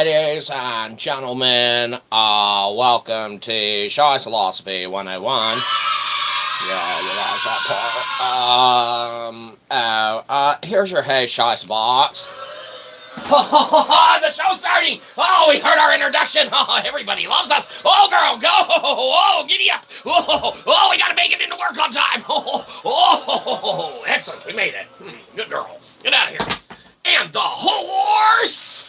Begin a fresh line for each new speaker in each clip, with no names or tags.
ladies and gentlemen, welcome to Shyzalosophy 101. Yeah, you like that part. Here's your hey Shyzabox. The show's starting! Oh, we heard our introduction! Oh, everybody loves us! Oh, girl, go! Oh, giddy up! Oh, we gotta make it into work on time! Oh, excellent, we made it. Good girl. Get out of here. And the horse!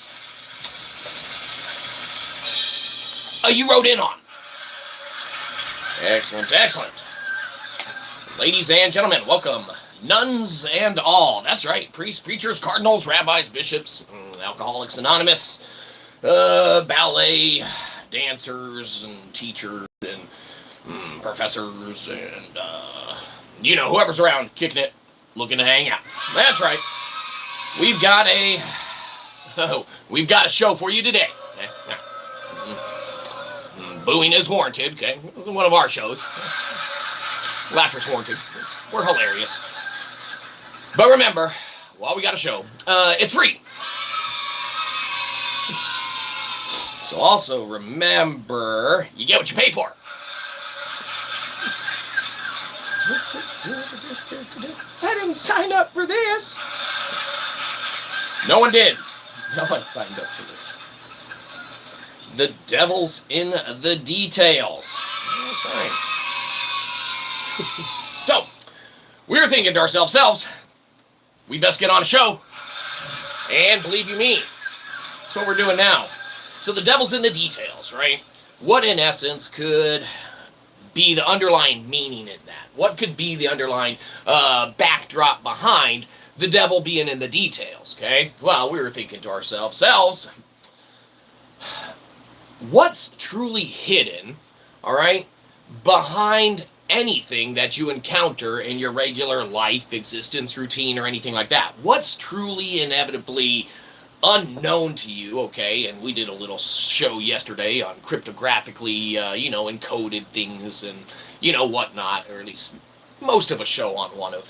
You rode in on. Excellent, excellent. Ladies and gentlemen, welcome. Nuns and all. That's right. Priests, preachers, cardinals, rabbis, bishops, Alcoholics Anonymous, ballet dancers and teachers and professors and, whoever's around kicking it, looking to hang out. That's right. We've got a show for you today. Booing is warranted, okay? This is one of our shows. Laughter's warranted. We're hilarious. But remember, while we got a show, it's free. So also remember, you get what you pay for. I didn't sign up for this. No one did. No one signed up for this. The devil's in the details. That's right. So, we were thinking to ourselves, we best get on a show. And believe you me, that's what we're doing now. So the devil's in the details, right? What in essence could be the underlying meaning in that? What could be the underlying backdrop behind the devil being in the details, okay? Well, we were thinking to ourselves, what's truly hidden, all right, behind anything that you encounter in your regular life, existence, routine, or anything like that? What's truly inevitably unknown to you, okay? And we did a little show yesterday on cryptographically, encoded things and, whatnot, or at least most of a show on one of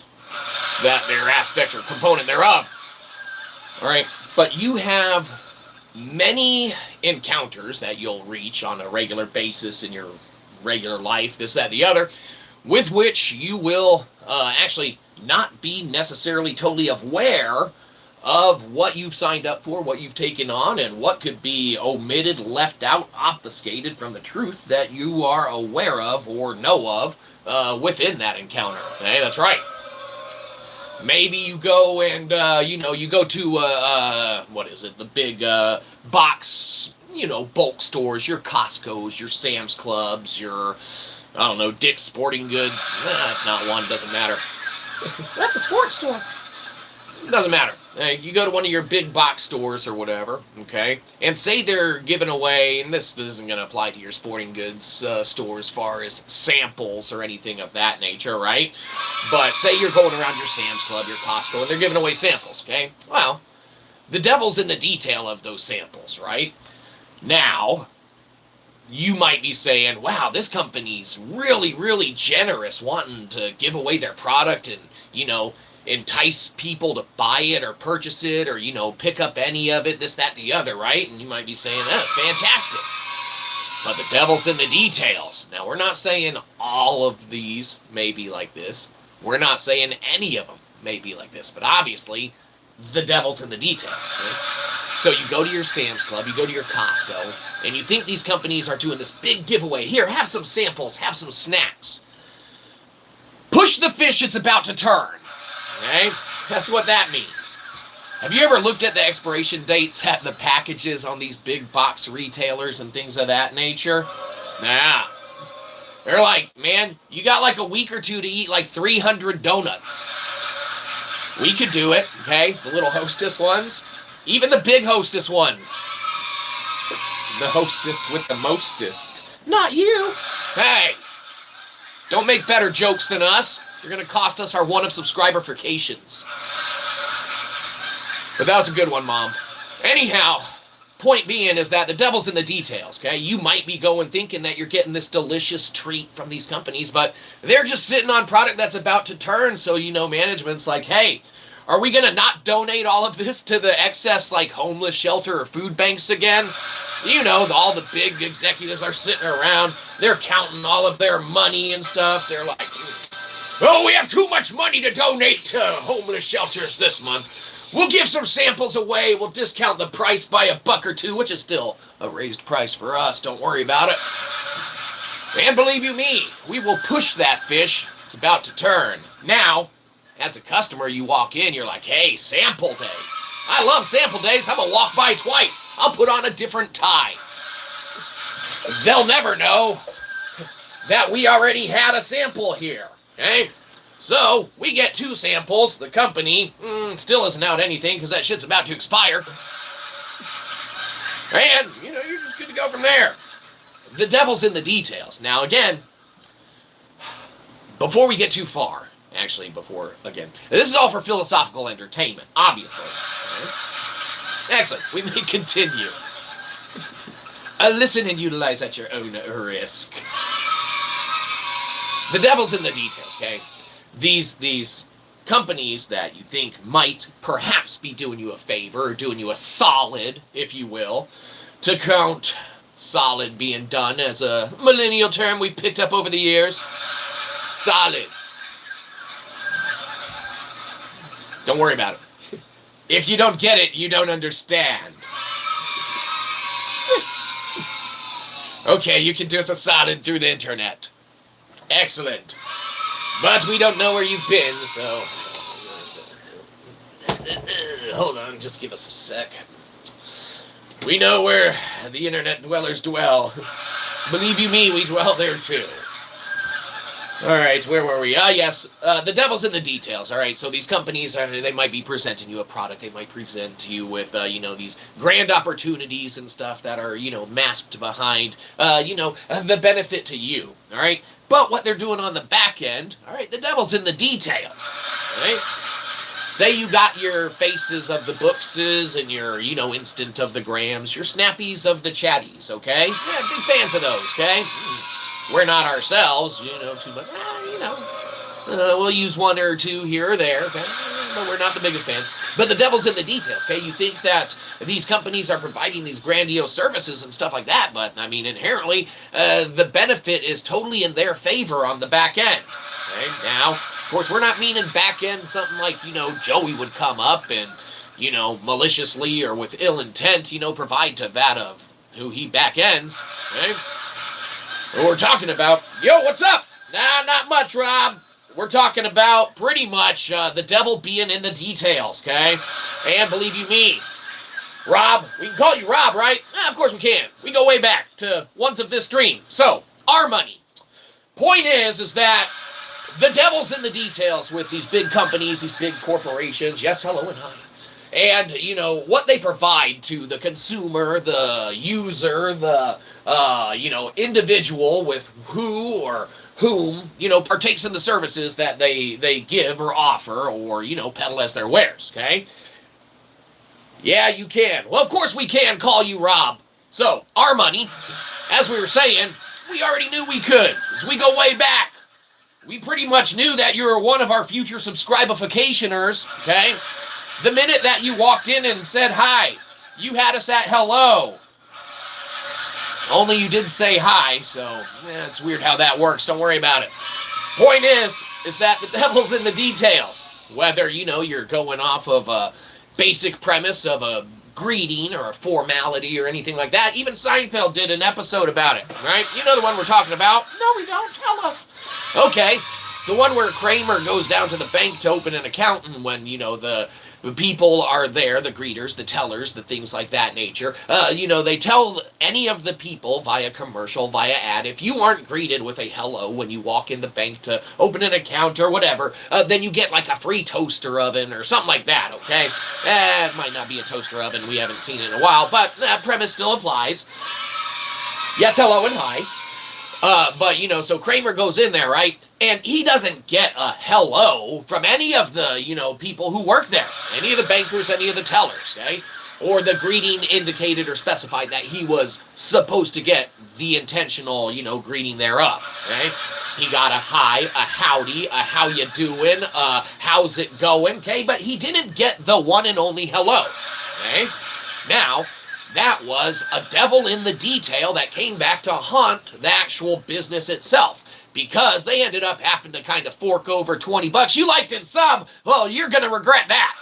that their aspect or component thereof. All right, but you have many encounters that you'll reach on a regular basis in your regular life, this, that, the other, with which you will actually not be necessarily totally aware of what you've signed up for, what you've taken on, and what could be omitted, left out, obfuscated from the truth that you are aware of or know of within that encounter. Okay, that's right. Maybe you go and, you go to, the big box, bulk stores, your Costco's, your Sam's Clubs, your, Dick's Sporting Goods. That's not one, doesn't matter. That's a sports store. It doesn't matter. You go to one of your big box stores or whatever, okay, and say they're giving away, and this isn't going to apply to your sporting goods store as far as samples or anything of that nature, right? But say you're going around your Sam's Club, your Costco, and they're giving away samples, okay? Well, the devil's in the detail of those samples, right? Now, you might be saying, wow, this company's really, really generous wanting to give away their product and, entice people to buy it or purchase it or, pick up any of it, this, that, the other, right? And you might be saying, that's fantastic. But the devil's in the details. Now, we're not saying all of these may be like this. We're not saying any of them may be like this. But obviously, the devil's in the details. Right? So you go to your Sam's Club, you go to your Costco, and you think these companies are doing this big giveaway. Here, have some samples, have some snacks. Push the fish, it's about to turn. Okay? That's what that means. Have you ever looked at the expiration dates at the packages on these big box retailers and things of that nature? Nah. They're like, man, you got like a week or two to eat like 300 donuts. We could do it, okay? The little Hostess ones. Even the big Hostess ones. The hostess with the mostest. Not you. Hey, don't make better jokes than us. You're going to cost us our one of subscriberifications. But that was a good one, Mom. Anyhow, point being is that the devil's in the details, okay? You might be going thinking that you're getting this delicious treat from these companies, but they're just sitting on product that's about to turn, so, management's like, hey, Are we going to not donate all of this to the excess, like, homeless shelter or food banks again? You know, all the big executives are sitting around. They're counting all of their money and stuff. They're like, oh, we have too much money to donate to homeless shelters this month. We'll give some samples away. We'll discount the price by $1 or $2, which is still a raised price for us. Don't worry about it. And believe you me, we will push that fish. It's about to turn. Now, as a customer, you walk in, you're like, hey, sample day. I love sample days. I'm going to walk by twice. I'll put on a different tie. They'll never know that we already had a sample here. Okay? So, we get 2 samples. The company still isn't out anything because that shit's about to expire. And, you know, you're just good to go from there. The devil's in the details. Now, again, before we get too far, again, this is all for philosophical entertainment, obviously. Right? Excellent. We may continue. Listen and utilize at your own risk. The devil's in the details, okay? These companies that you think might perhaps be doing you a favor or doing you a solid, if you will, to count solid being done as a millennial term we've picked up over the years. Solid. Don't worry about it. If you don't get it, you don't understand. Okay, you can do us a solid through the internet. Excellent. But we don't know where you've been, so... Hold on, just give us a sec. We know where the internet dwellers dwell. Believe you me, we dwell there too. Alright, where were we? Yes, the devil's in the details, alright? So these companies, they might be presenting you a product, they might present you with, you know, these grand opportunities and stuff that are, you know, masked behind, you know, the benefit to you, alright? But what they're doing on the back end, alright, the devil's in the details, alright? Say you got your faces of the bookses and your, you know, instant of the grams, your snappies of the chatties, okay? Yeah, big fans of those, okay? We're not ourselves, you know, too much, you know, we'll use 1 or 2 here or there, okay? But we're not the biggest fans. But the devil's in the details, okay? You think that these companies are providing these grandiose services and stuff like that, but, I mean, inherently, the benefit is totally in their favor on the back end, okay? Now, of course, we're not meaning back end something like, you know, Joey would come up and, you know, maliciously or with ill intent, you know, provide to that of who he back ends, okay? We're talking about, yo, what's up? Nah, not much, Rob. We're talking about pretty much the devil being in the details, okay? And believe you me, Rob, we can call you Rob, right? Of course we can. We go way back to ones of this stream. So, our money. Point is that the devil's in the details with these big companies, these big corporations. Yes, hello and hi. And, you know, what they provide to the consumer, the user, the, you know, individual with who or whom, you know, partakes in the services that they give or offer or, you know, peddle as their wares, okay? Yeah, you can. Well, of course we can call you Rob. So, our money, as we were saying, we already knew we could, because we go way back. We pretty much knew that you were one of our future subscribificationers, okay? The minute that you walked in and said hi, you had us at hello. Only you did say hi, so it's weird how that works. Don't worry about it. Point is that the devil's in the details. Whether, you know, you're going off of a basic premise of a greeting or a formality or anything like that. Even Seinfeld did an episode about it, right? You know the one we're talking about? No, we don't. Tell us. Okay. So one where Kramer goes down to the bank to open an account, and when, you know, the people are there, the greeters, the tellers, the things like that nature, you know, they tell any of the people via commercial, via ad, if you aren't greeted with a hello when you walk in the bank to open an account or whatever, then you get like a free toaster oven or something like that, okay? It might not be a toaster oven, we haven't seen it in a while, but that premise still applies. Yes, hello and hi. But, you know, so Kramer goes in there, right? And he doesn't get a hello from any of the, you know, people who work there. Any of the bankers, any of the tellers, okay? or the greeting indicated or specified that he was supposed to get the intentional, greeting thereof, okay? He got a hi, a howdy, a how you doing, how's it going, okay? But he didn't get the one and only hello, okay? Now, that was a devil in the detail that came back to haunt the actual business itself, because they ended up having to kind of fork over $20. You liked and sub? Well, you're going to regret that.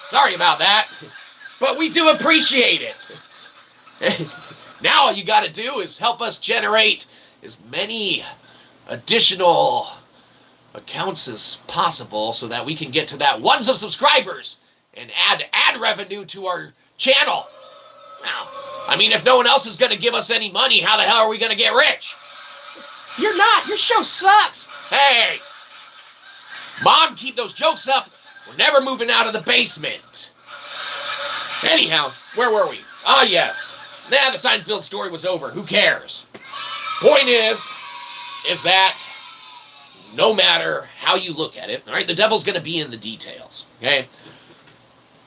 Sorry about that, but we do appreciate it. Now all you got to do is help us generate as many additional accounts as possible so that we can get to that ones of subscribers and add ad revenue to our channel. Now, I mean, if no one else is going to give us any money, how the hell are we going to get rich? You're not. Your show sucks. Hey, Mom, keep those jokes up. We're never moving out of the basement. Anyhow, where were we? Ah, yes. Nah, the Seinfeld story was over. Who cares? Point is that no matter how you look at it, all right, the devil's going to be in the details, okay?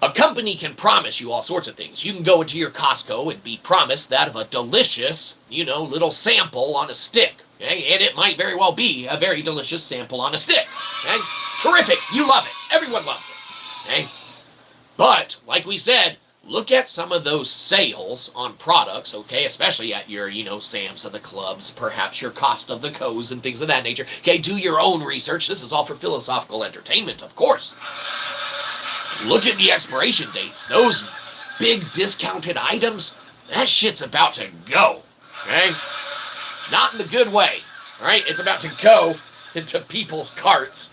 A company can promise you all sorts of things. You can go into your Costco and be promised that of a delicious, little sample on a stick, okay? And it might very well be a very delicious sample on a stick, okay? Terrific. You love it. Everyone loves it, okay? But, like we said, look at some of those sales on products, okay, especially at your, Sam's of the clubs, perhaps your Cost of the Co's and things of that nature. Okay, do your own research. This is all for philosophical entertainment, of course. Look at the expiration dates. Those big discounted items, that shit's about to go, okay? Not in the good way, all right? It's about to go into people's carts.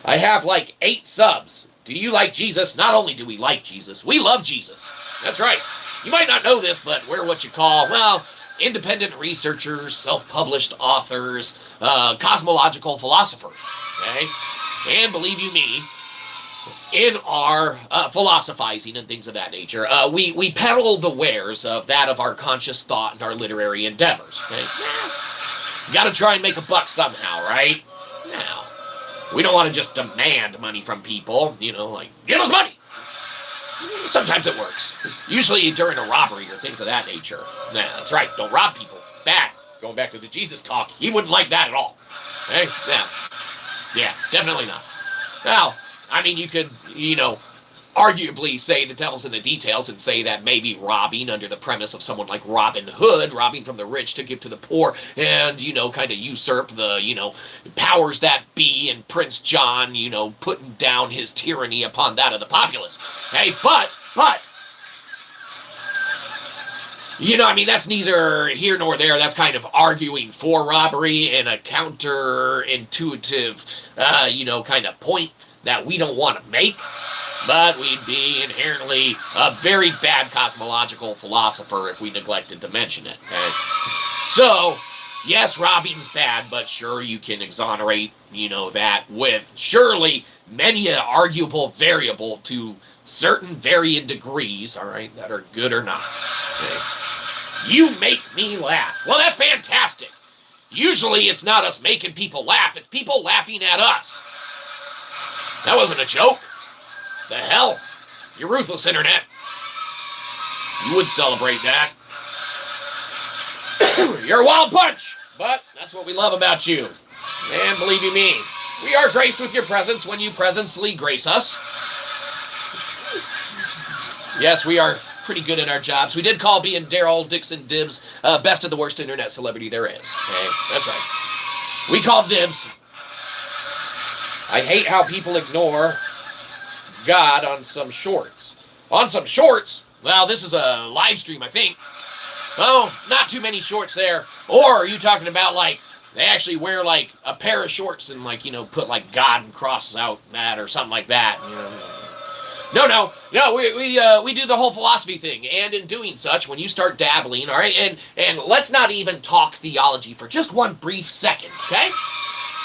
I have like 8 subs. Do you like Jesus? Not only do we like Jesus, we love Jesus. That's right. You might not know this, but we're what you call, independent researchers, self-published authors, cosmological philosophers, okay? And believe you me, in our philosophizing and things of that nature, we peddle the wares of that of our conscious thought and our literary endeavors, okay? You gotta try and make a buck somehow, right? Now, we don't want to just demand money from people, like, give us money. Sometimes it works. Usually during a robbery or things of that nature. Nah, that's right. Don't rob people. It's bad. Going back to the Jesus talk, he wouldn't like that at all. Okay? Yeah, definitely not. Now, I mean, you could, arguably say the devil's in the details and say that maybe robbing under the premise of someone like Robin Hood, robbing from the rich to give to the poor, and, kind of usurp the, powers that be, and Prince John, putting down his tyranny upon that of the populace. Hey, but, that's neither here nor there. That's kind of arguing for robbery and a counterintuitive, kind of point that we don't want to make. But we'd be inherently a very bad cosmological philosopher if we neglected to mention it. Okay? So, yes, robbing's bad, but sure, you can exonerate, that with surely many an arguable variable to certain varying degrees, all right, that are good or not. Okay? You make me laugh. Well, that's fantastic. Usually it's not us making people laugh, it's people laughing at us. That wasn't a joke. The hell? You're ruthless, Internet. You would celebrate that. You're a wild bunch, but that's what we love about you. And believe you me, we are graced with your presence when you presently grace us. Yes, we are pretty good at our jobs. We did call being Daryl Dixon Dibs best of the worst internet celebrity there is. Okay? That's right. We called dibs. I hate how people ignore God on some shorts. On some shorts? Well, this is a live stream, I think. Oh, not too many shorts there. Or are you talking about, like, they actually wear, like, a pair of shorts and, like, put, like, God and crosses out that or something like that, No, we do the whole philosophy thing, and in doing such, when you start dabbling, all right, and let's not even talk theology for just one brief second, okay?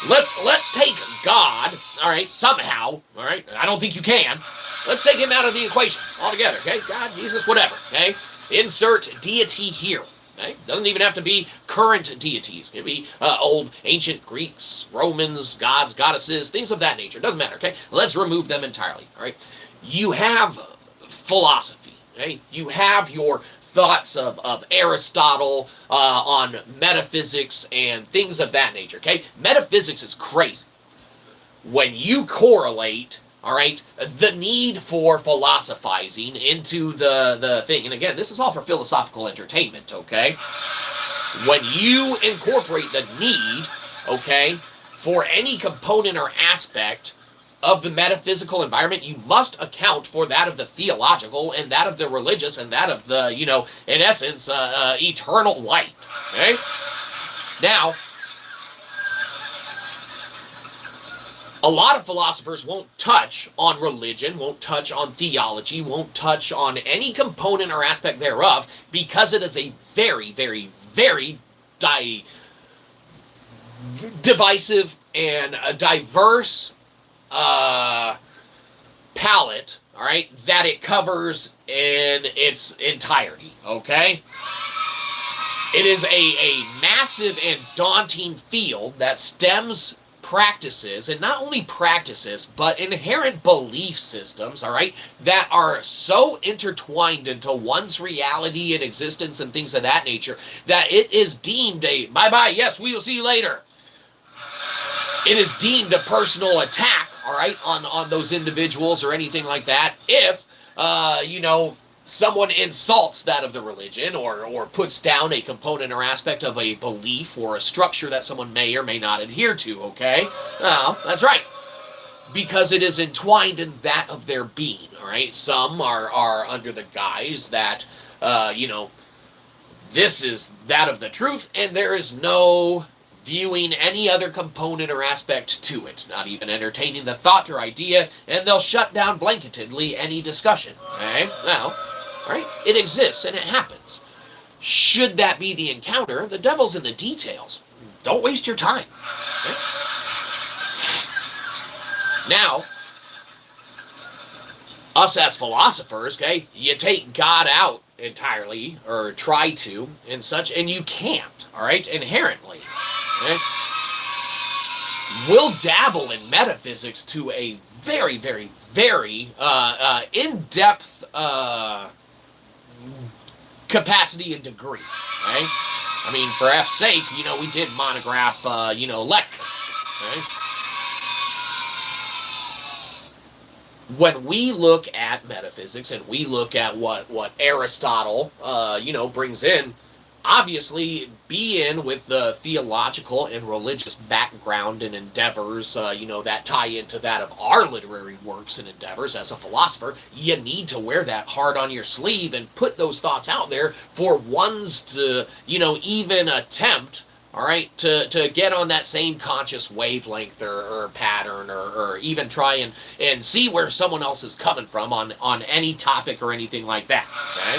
Let's take God, all right, somehow, all right, I don't think you can. Let's take him out of the equation altogether, okay? God, Jesus, whatever, okay? Insert deity here, okay? Doesn't even have to be current deities. It could be old, ancient Greeks, Romans, gods, goddesses, things of that nature. Doesn't matter, okay? Let's remove them entirely, all right? You have philosophy. Okay? You have your thoughts of Aristotle on metaphysics and things of that nature. Okay? Metaphysics is crazy. When you correlate, all right, the need for philosophizing into the thing, and again, this is all for philosophical entertainment, okay? When you incorporate the need, okay, for any component or aspect of the metaphysical environment, you must account for that of the theological and that of the religious and that of the, you know, in essence, eternal light, okay? Now, a lot of philosophers won't touch on religion, won't touch on theology, won't touch on any component or aspect thereof because it is a very, very, very divisive and a diverse palette, all right, that it covers in its entirety, okay? It is a massive and daunting field that stems practices, and not only practices, but inherent belief systems, all right, that are so intertwined into one's reality and existence and things of that nature, that it is deemed a, bye-bye, yes, we will see you later. It is deemed a personal attack, all right, on those individuals or anything like that, if, you know, someone insults that of the religion or puts down a component or aspect of a belief or a structure that someone may or may not adhere to, okay? Well, that's right. Because it is entwined in that of their being, all right? Some are under the guise that, you know, this is that of the truth, and there is no viewing any other component or aspect to it, not even entertaining the thought or idea, and they'll shut down blanketedly any discussion, okay? Well, all right, it exists and it happens. Should that be the encounter, the devil's in the details. Don't waste your time. Okay? Now, us as philosophers, okay, you take God out entirely, or try to, and such, and you can't, all right, inherently. Okay? We'll dabble in metaphysics to a very, very, very in-depth capacity and degree, okay? I mean, for F's sake, you know, we did monograph, you know, lecture, okay? When we look at metaphysics and we look at what Aristotle, you know, brings in, obviously being with the theological and religious background and endeavors, you know, that tie into that of our literary works and endeavors as a philosopher, you need to wear that hard on your sleeve and put those thoughts out there for ones to, you know, even attempt, all right, to get on that same conscious wavelength or pattern or even try and see where someone else is coming from on any topic or anything like that, okay?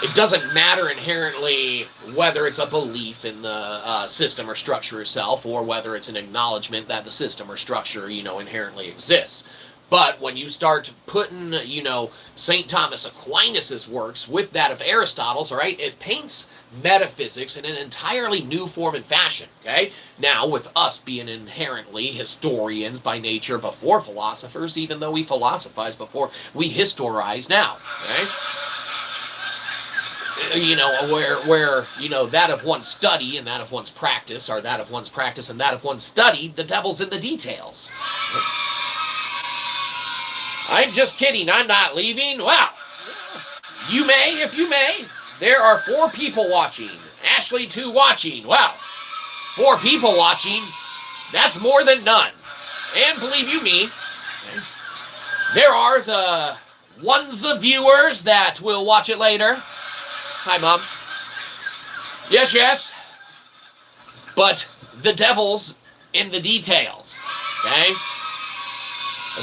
It doesn't matter inherently whether it's a belief in the system or structure itself or whether it's an acknowledgement that the system or structure, you know, inherently exists. But when you start putting, you know, St. Thomas Aquinas' works with that of Aristotle's, all right, it paints metaphysics in an entirely new form and fashion, okay? Now, with us being inherently historians by nature before philosophers, even though we philosophize before, we historize now, okay? You know, where, you know, that of one's study and that of one's practice, or that of one's practice and that of one's study, the devil's in the details. I'm just kidding, I'm not leaving. Well, you may, if you may. There are 4 people watching. Ashley 2 watching. Well, 4 people watching, that's more than none. And believe you me, there are the ones of viewers that will watch it later. Hi, Mom. Yes, yes. But the devil's in the details, okay?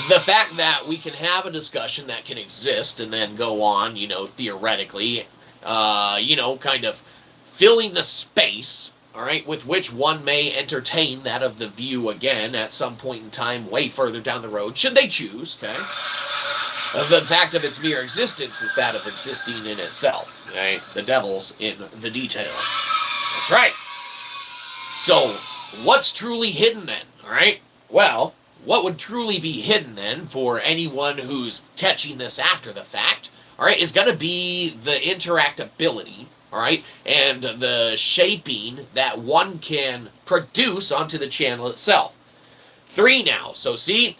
The fact that we can have a discussion that can exist and then go on, you know, theoretically, you know, kind of filling the space, all right, with which one may entertain that of the view again at some point in time way further down the road, should they choose, okay? The fact of its mere existence is that of existing in itself, okay? The devil's in the details. That's right. So, what's truly hidden then, all right? Well, what would truly be hidden then for anyone who's catching this after the fact, all right, is going to be the interactability, all right, and the shaping that one can produce onto the channel itself. 3 now. So see,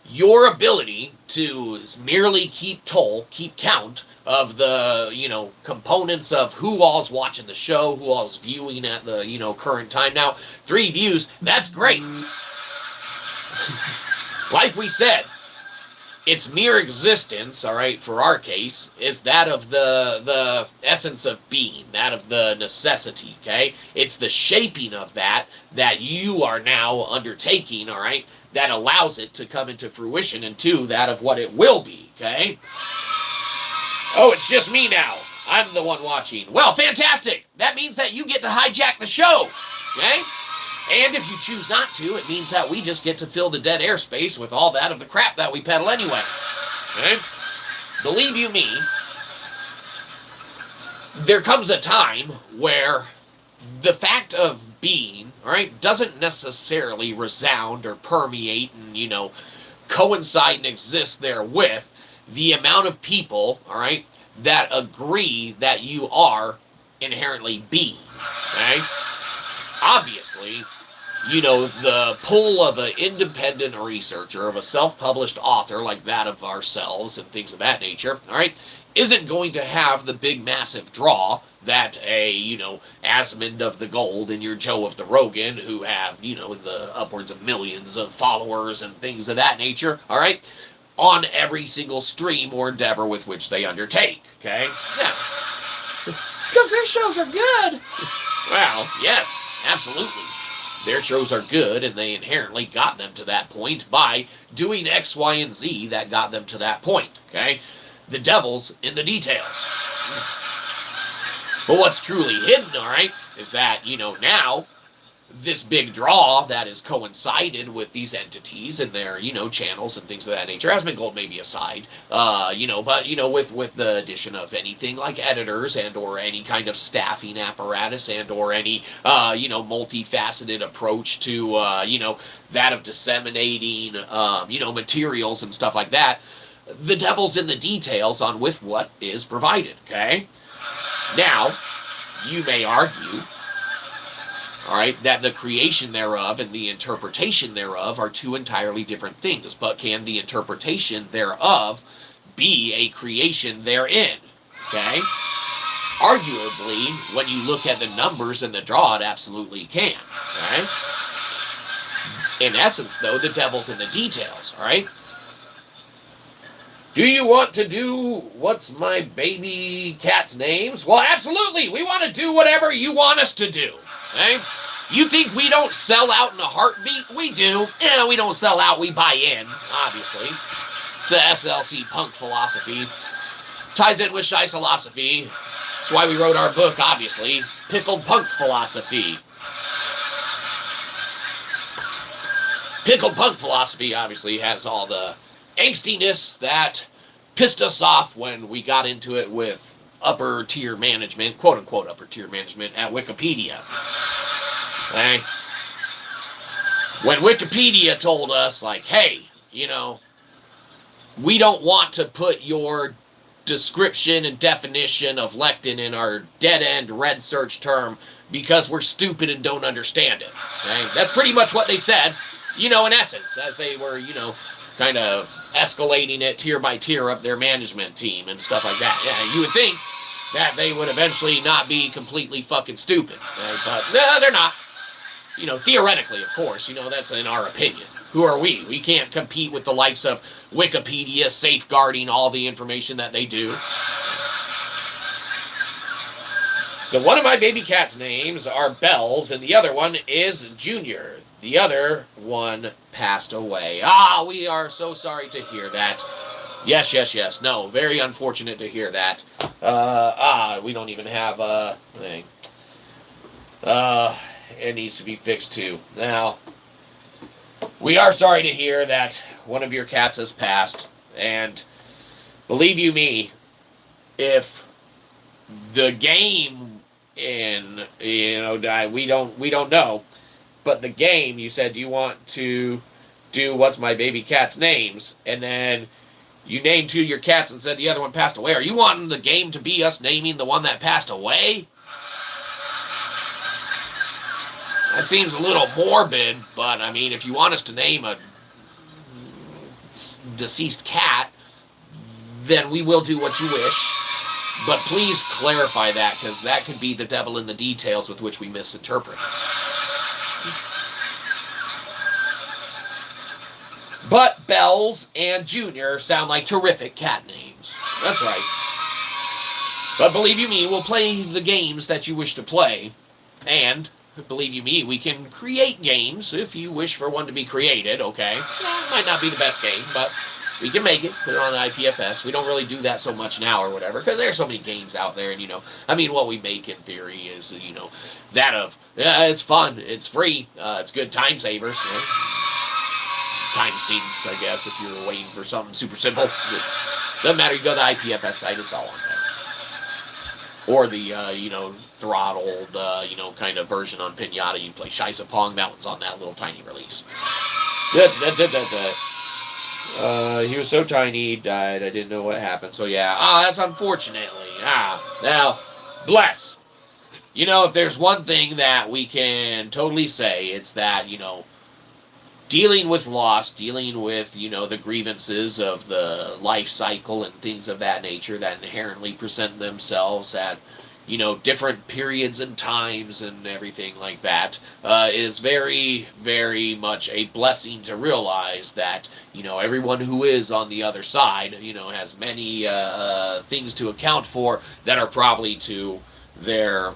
your ability to merely keep count of the, components of who all's watching the show, who all's viewing at the, current time now. 3 views, that's great. Like we said, its mere existence, all right, for our case, is that of the essence of being, that of the necessity, okay? It's the shaping of that you are now undertaking, all right, that allows it to come into fruition into that of what it will be, okay? Oh, it's just me now. I'm the one watching. Well, fantastic. That means that you get to hijack the show, okay? And if you choose not to, it means that we just get to fill the dead airspace with all that of the crap that we peddle anyway. Okay? Believe you me, there comes a time where the fact of being, all right, doesn't necessarily resound or permeate and, coincide and exist there with the amount of people, all right, that agree that you are inherently being, okay? Obviously, the pull of an independent researcher, of a self-published author like that of ourselves and things of that nature, all right, isn't going to have the big, massive draw that a, Asmund of the Gold and your Joe of the Rogan, who have, the upwards of millions of followers and things of that nature, all right, on every single stream or endeavor with which they undertake, okay? Yeah. It's because their shows are good. Well, yes, absolutely. Their shows are good, and they inherently got them to that point by doing X, Y, and Z that got them to that point, okay? The devil's in the details. But what's truly hidden, all right, is that, now this big draw that has coincided with these entities and their, channels and things of that nature, Asmund Gold maybe aside, but, with the addition of anything like editors and or any kind of staffing apparatus and or any, multifaceted approach to, that of disseminating, materials and stuff like that, the devil's in the details on with what is provided, okay? Now, you may argue, all right, that the creation thereof and the interpretation thereof are 2 entirely different things, but can the interpretation thereof be a creation therein, okay? Arguably, when you look at the numbers and the draw, it absolutely can, okay? In essence, though, the devil's in the details, all right? Do you want to do what's my baby cat's names? Well, absolutely. We want to do whatever you want us to do. Okay? You think we don't sell out in a heartbeat? We do. Yeah, we don't sell out. We buy in, obviously. It's the SLC punk philosophy. Ties in with Shyzalosophy. That's why we wrote our book, obviously. Pickled Punk Philosophy. Pickled Punk Philosophy, obviously, has all the angstiness that pissed us off when we got into it with upper tier management, quote unquote upper tier management at Wikipedia. Okay? When Wikipedia told us, like, hey, we don't want to put your description and definition of lectin in our dead-end red search term because we're stupid and don't understand it. Okay? That's pretty much what they said, in essence, as they were, kind of escalating it tier by tier up their management team and stuff like that. Yeah, you would think that they would eventually not be completely fucking stupid. Right? But no, they're not. Theoretically, of course, that's in our opinion. Who are we? We can't compete with the likes of Wikipedia safeguarding all the information that they do. So one of my baby cat's names are Bells, and the other one is Junior. The other one passed away. We are so sorry to hear that. Yes. No, very unfortunate to hear that. We don't even have a thing. It needs to be fixed too. Now, we are sorry to hear that one of your cats has passed. And believe you me, if the game we don't know. But the game, you said, do you want to do What's My Baby Cat's Names, and then you named 2 of your cats and said the other one passed away. Are you wanting the game to be us naming the one that passed away? That seems a little morbid, but I mean, if you want us to name a deceased cat, then we will do what you wish. But please clarify that, because that could be the devil in the details with which we misinterpret. But Bells and Junior sound like terrific cat names. That's right. But believe you me, we'll play the games that you wish to play. And, believe you me, we can create games if you wish for one to be created, okay? Yeah, it might not be the best game, but we can make it, put it on the ipfs. We don't really do that so much now or whatever, because there's so many games out there, and, you know, I mean, what we make in theory is, you know, that of, yeah, it's fun, it's free, it's good time savers, you know? Time sinks, I guess, if you're waiting for something super simple. Doesn't matter, you go to the ipfs site, it's all on there. Or the, you know, throttled, you know, kind of version on Pinata. You can play Shyzabox, that one's on that little tiny release. He was so tiny, he died, I didn't know what happened, so yeah. That's unfortunately. Now, bless. You know, if there's one thing that we can totally say, it's that, you know, dealing with loss, dealing with, you know, the grievances of the life cycle and things of that nature that inherently present themselves at, you know, different periods and times and everything like that, is very, very much a blessing to realize that, you know, everyone who is on the other side, you know, has many things to account for that are probably to their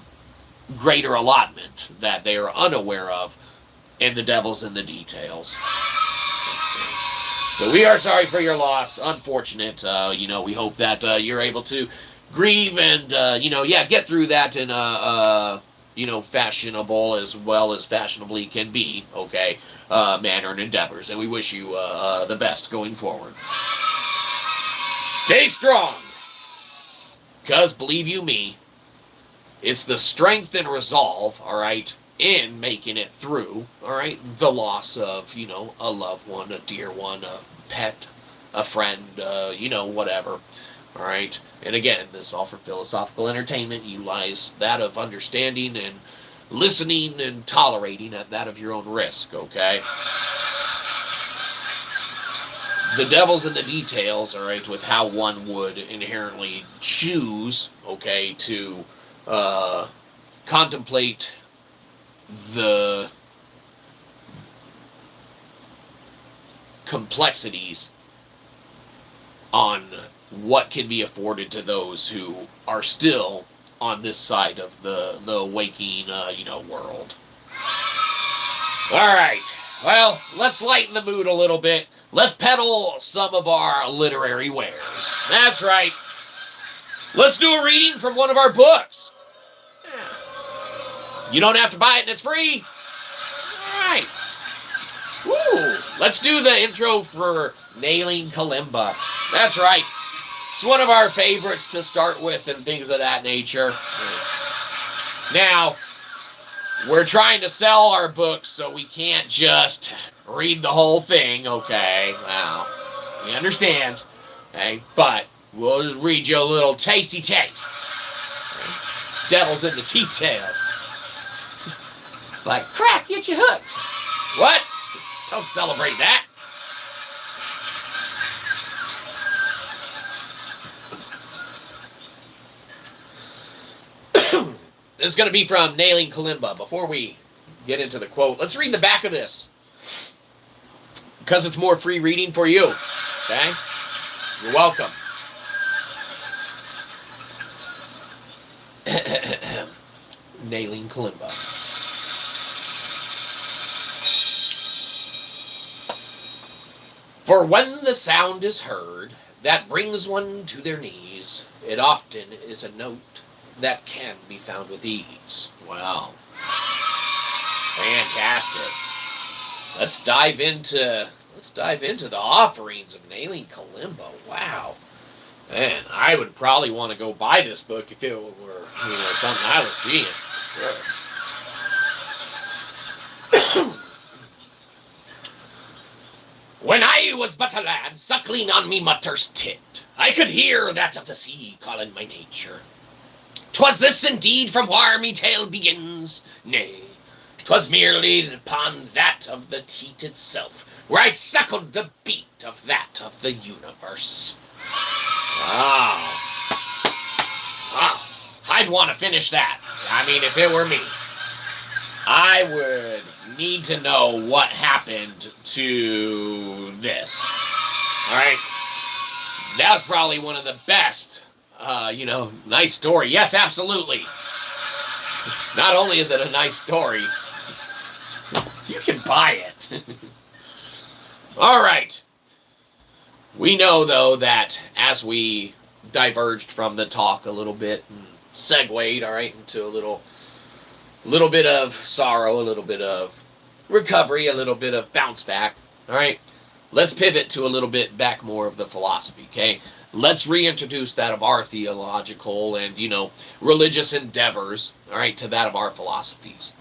greater allotment that they are unaware of. And the devil's in the details. So we are sorry for your loss. Unfortunate. You know, we hope that you're able to grieve and, you know, yeah, get through that in a, you know, fashionable as well as fashionably can be, okay, manner and endeavors. And we wish you the best going forward. Stay strong. Because, believe you me, it's the strength and resolve, all right, in making it through, all right, the loss of, you know, a loved one, a dear one, a pet, a friend, you know, whatever, all right. And again, this is all for philosophical entertainment. Utilize that of understanding and listening and tolerating at that of your own risk, okay? The devil's in the details, all right, with how one would inherently choose, okay, to contemplate the complexities on what can be afforded to those who are still on this side of the waking, you know, world. All right. Well, let's lighten the mood a little bit. Let's peddle some of our literary wares. That's right. Let's do a reading from one of our books. You don't have to buy it, and it's free. All right. Woo! Let's do the intro for Nailing Kalimba. That's right. It's one of our favorites to start with and things of that nature. Now, we're trying to sell our books, so we can't just read the whole thing, okay? Well, we understand, okay? But we'll just read you a little tasty taste. Okay? Devil's in the details. It's like, crack, get you hooked. What? Don't celebrate that. This is going to be from Nailing Kalimba. Before we get into the quote, let's read the back of this, because it's more free reading for you. Okay? You're welcome. Nailing Kalimba. For when the sound is heard that brings one to their knees, it often is a note that can be found with ease. Wow. Fantastic. Let's dive into the offerings of Nailing Kalimba. Wow. Man, I would probably want to go buy this book if it were, you know, something I was seeing, for sure. but a lad, suckling on me mutter's tit. I could hear that of the sea calling my nature. 'Twas this indeed from where me tale begins. Nay, 'twas merely upon that of the teat itself, where I suckled the beat of that of the universe. I'd want to finish that. I mean, if it were me, I would need to know what happened to this. Alright? That was probably one of the best, nice story. Yes, absolutely. Not only is it a nice story, you can buy it. Alright. We know, though, that as we diverged from the talk a little bit and segued, alright, into a little bit of sorrow, a little bit of recovery, a little bit of bounce back, alright, let's pivot to a little bit back more of the philosophy, okay? Let's reintroduce that of our theological and, religious endeavors, alright, to that of our philosophies.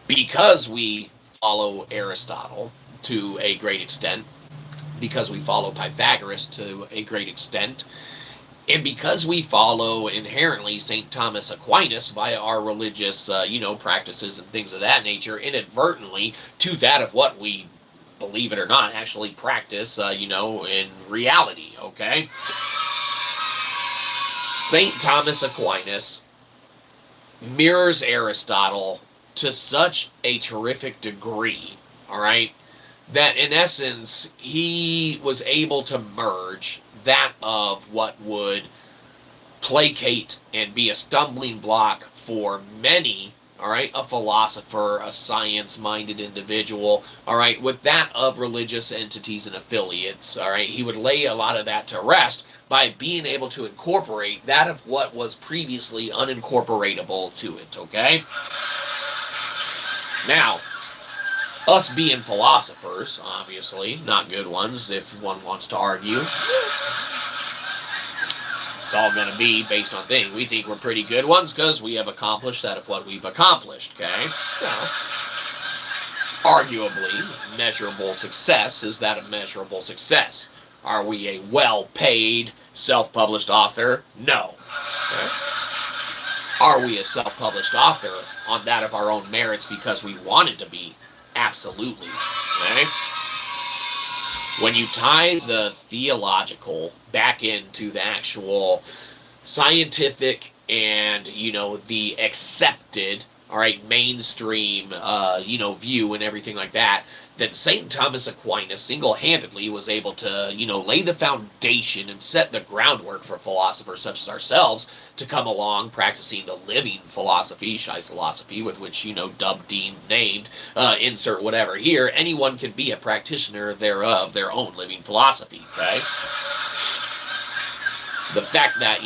Because we follow Aristotle to a great extent, because we follow Pythagoras to a great extent, and because we follow inherently St. Thomas Aquinas via our religious, practices and things of that nature, inadvertently to that of what we, believe it or not, actually practice, in reality, okay? St. Thomas Aquinas mirrors Aristotle to such a terrific degree, all right, that in essence, he was able to merge that of what would placate and be a stumbling block for many, all right, a philosopher, a science-minded individual, all right, with that of religious entities and affiliates, all right. He would lay a lot of that to rest by being able to incorporate that of what was previously unincorporatable to it, okay? Now, us being philosophers, obviously, not good ones if one wants to argue. It's all going to be based on things. We think we're pretty good ones because we have accomplished that of what we've accomplished, okay? Now, arguably, measurable success is that of measurable success. Are we a well-paid, self-published author? No. Okay? Are we a self-published author on that of our own merits because we wanted to be? Absolutely. Okay? When you tie the theological back into the actual scientific and, the accepted, all right, mainstream, view and everything like that, then St. Thomas Aquinas single-handedly was able to, lay the foundation and set the groundwork for philosophers such as ourselves to come along practicing the living philosophy, Shyzalosophy, with which, dubbed, deemed, named, insert whatever here. Anyone can be a practitioner thereof, their own living philosophy, okay? The fact that,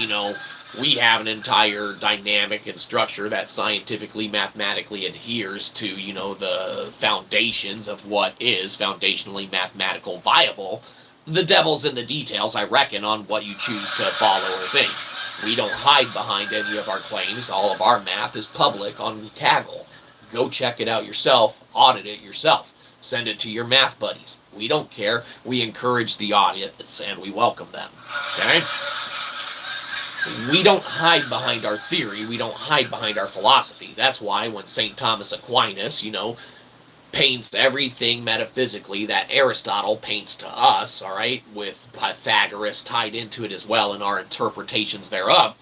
we have an entire dynamic and structure that scientifically, mathematically adheres to, the foundations of what is foundationally mathematical viable. The devil's in the details, I reckon, on what you choose to follow or think. We don't hide behind any of our claims. All of our math is public on Kaggle. Go check it out yourself. Audit it yourself. Send it to your math buddies. We don't care. We encourage the audits and we welcome them. Okay? We don't hide behind our theory. We don't hide behind our philosophy. That's why when St. Thomas Aquinas, paints everything metaphysically that Aristotle paints to us, all right, with Pythagoras tied into it as well in our interpretations thereof,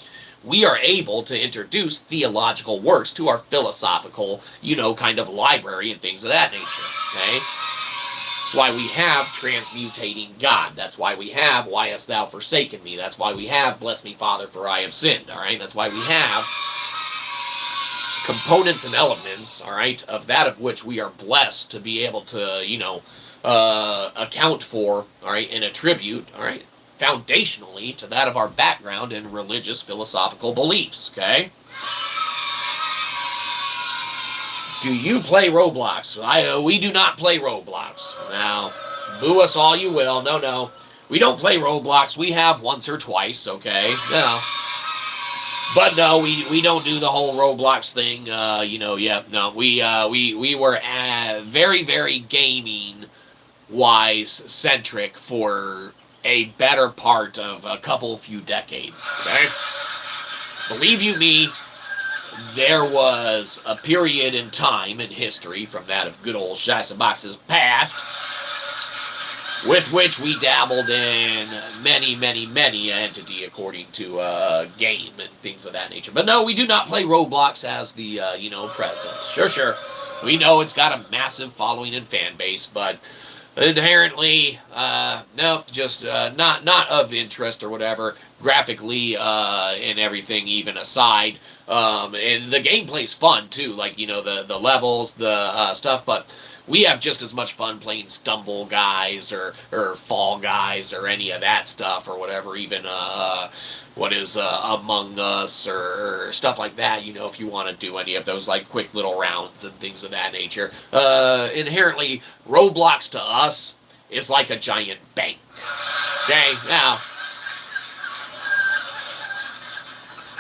we are able to introduce theological works to our philosophical, kind of library and things of that nature, okay? That's why we have transmutating God. That's why we have Why Hast Thou Forsaken Me. That's why we have Bless Me, Father, for I have sinned, all right? That's why we have components and elements, all right, of that of which we are blessed to be able to, account for, all right, and attribute, all right, foundationally to that of our background and religious philosophical beliefs, okay? Do you play Roblox? We do not play Roblox. Now, boo us all you will. No. We don't play Roblox. We have once or twice, okay? No. But no, we don't do the whole Roblox thing, No, we were very, very gaming wise centric for a better part of a few decades. Okay? Believe you me, there was a period in time in history from that of good old Shyzabox's past with which we dabbled in many entity according to game and things of that nature. But no, we do not play Roblox as the, present. Sure. We know it's got a massive following and fan base, but inherently, no, just not of interest or whatever, graphically and everything even aside. And the gameplay's fun too, like, the levels, the stuff, but we have just as much fun playing Stumble Guys or Fall Guys or any of that stuff or whatever, even what is Among Us or stuff like that, if you want to do any of those like quick little rounds and things of that nature. Inherently, Roblox to us is like a giant bank. Okay, now,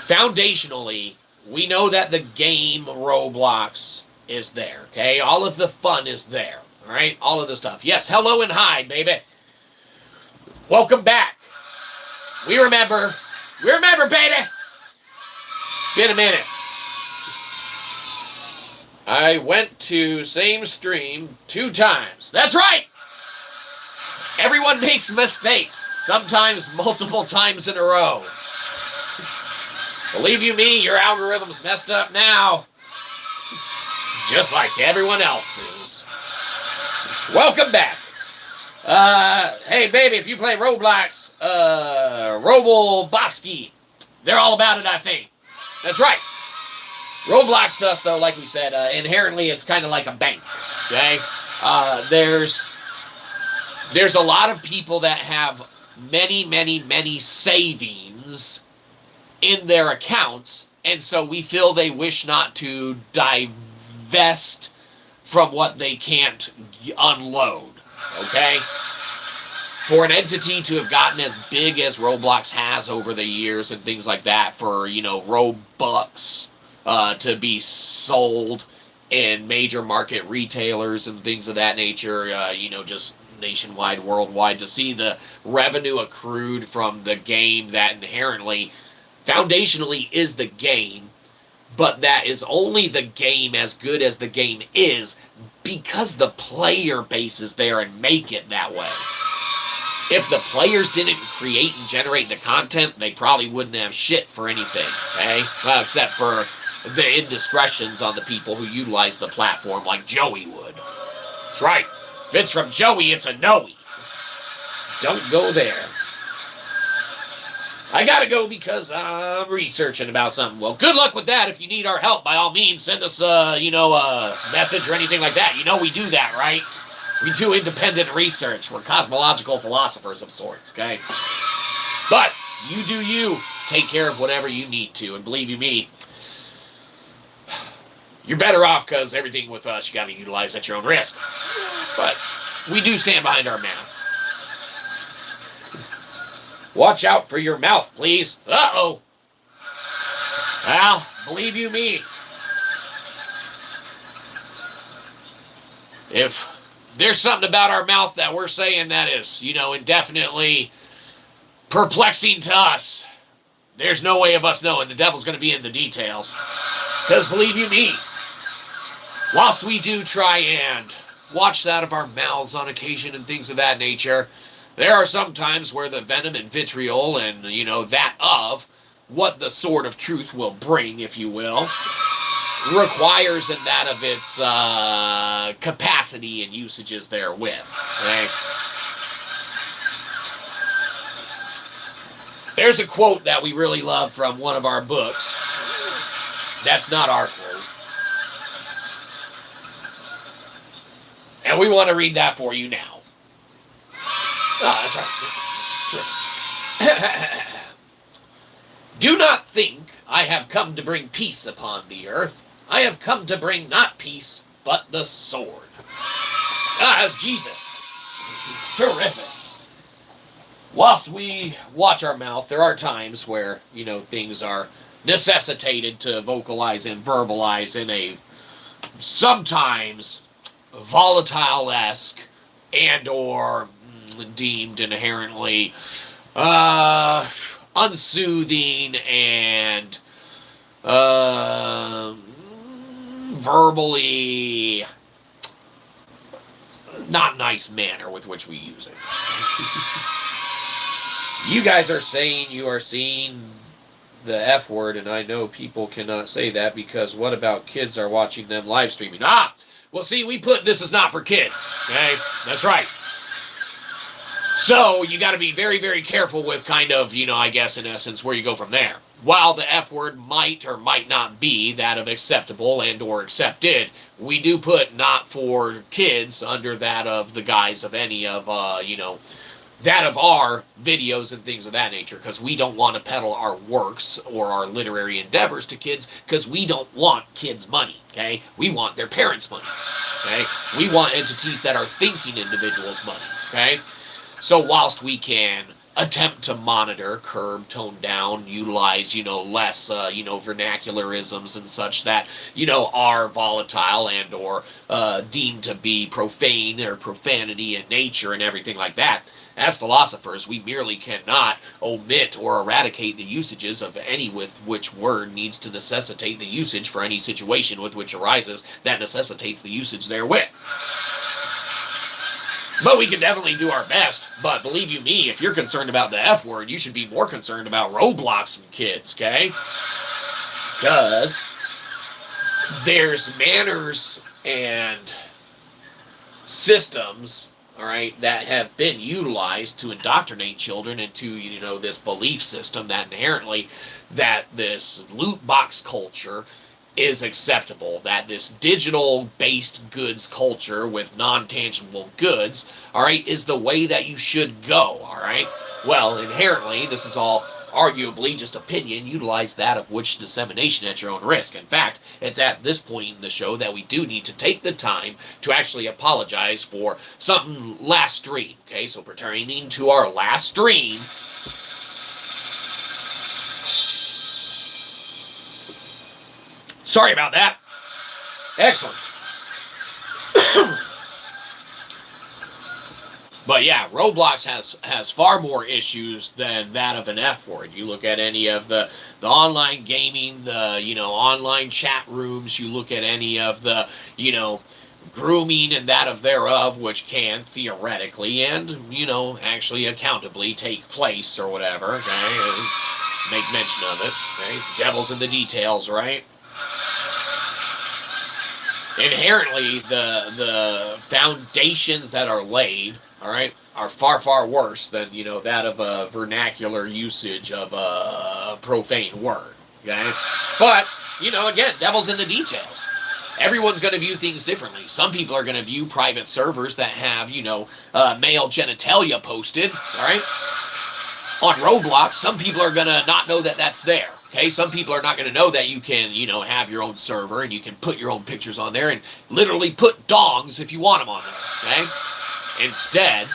foundationally, we know that the game Roblox is there, okay? All of the fun is there, all right? All of the stuff. Yes, hello and hi, baby. Welcome back. We remember, baby. It's been a minute. I went to same stream 2 times. That's right. Everyone makes mistakes, sometimes multiple times in a row. Believe you me, your algorithm's messed up now. Just like everyone else's. Welcome back. Hey, baby, if you play Roblox, Bluesky, they're all about it, I think. That's right. Roblox to us, though, like we said, inherently it's kind of like a bank, okay? There's a lot of people that have many savings in their accounts, and so we feel they wish not to divest from what they can't unload, okay? For an entity to have gotten as big as Roblox has over the years and things like that, for, Robux to be sold in major market retailers and things of that nature, just nationwide, worldwide, to see the revenue accrued from the game that inherently, foundationally is the game, but that is only the game as good as the game is because the player base is there and make it that way. If the players didn't create and generate the content, they probably wouldn't have shit for anything, okay? Well, except for the indiscretions on the people who utilize the platform like Joey would. That's right. If it's from Joey, it's a no-y. Don't go there. I gotta go because I'm researching about something. Well, good luck with that. If you need our help, by all means, send us a message or anything like that. We do that, right? We do independent research. We're cosmological philosophers of sorts, okay? But you do you. Take care of whatever you need to. And believe you me, you're better off because everything with us you got to utilize at your own risk. But we do stand behind our mouth. Watch out for your mouth, please. Uh-oh. Well, believe you me, if there's something about our mouth that we're saying that is, indefinitely perplexing to us, there's no way of us knowing. The devil's going to be in the details. Because believe you me, whilst we do try and watch that of our mouths on occasion and things of that nature, there are some times where the venom and vitriol and, that of what the sword of truth will bring, if you will, requires in that of its capacity and usages therewith. Okay? There's a quote that we really love from one of our books. That's not our quote. And we want to read that for you now. Oh, that's right. Do not think I have come to bring peace upon the earth. I have come to bring not peace, but the sword. That's Jesus. Terrific. Whilst we watch our mouth, there are times where, things are necessitated to vocalize and verbalize in a sometimes volatile-esque, and or deemed inherently unsoothing and verbally not nice manner with which we use it. You guys are saying you are seeing the F word, and I know people cannot say that because what about kids are watching them live streaming? Ah, well, see, we put this is not for kids, okay? That's right. So you got to be very, very careful with kind of, I guess in essence, where you go from there. While the F word might or might not be that of acceptable and or accepted, we do put not for kids under that of the guise of any of, that of our videos and things of that nature, because we don't want to peddle our works or our literary endeavors to kids, because we don't want kids' money, okay? We want their parents' money, okay? We want entities that are thinking individuals' money, okay? So whilst we can attempt to monitor, curb, tone down, utilize, less, vernacularisms and such that, are volatile and or deemed to be profane or profanity in nature and everything like that, as philosophers, we merely cannot omit or eradicate the usages of any with which word needs to necessitate the usage for any situation with which arises that necessitates the usage therewith. But we can definitely do our best. But believe you me, if you're concerned about the F word, you should be more concerned about Roblox and kids, okay? Because there's manners and systems, all right, that have been utilized to indoctrinate children into, this belief system that inherently that this loot box culture is acceptable, that this digital-based goods culture with non-tangible goods, all right, is the way that you should go, all right? Well, inherently, this is all arguably just opinion, utilize that of which dissemination at your own risk. In fact, it's at this point in the show that we do need to take the time to actually apologize for something last stream, okay? So pertaining to our last stream, sorry about that. Excellent. But yeah, Roblox has far more issues than that of an F word. You look at any of the online gaming, the, online chat rooms, you look at any of the, grooming and that of thereof, which can theoretically and, actually accountably take place or whatever, okay? And make mention of it, okay? Devil's in the details, right? Inherently, the foundations that are laid, all right, are far, far worse than, that of a vernacular usage of a profane word, okay? But, again, devil's in the details. Everyone's going to view things differently. Some people are going to view private servers that have, male genitalia posted, all right, on Roblox. Some people are going to not know that that's there. Okay, some people are not going to know that you can, have your own server and you can put your own pictures on there and literally put dongs if you want them on there, okay? Instead,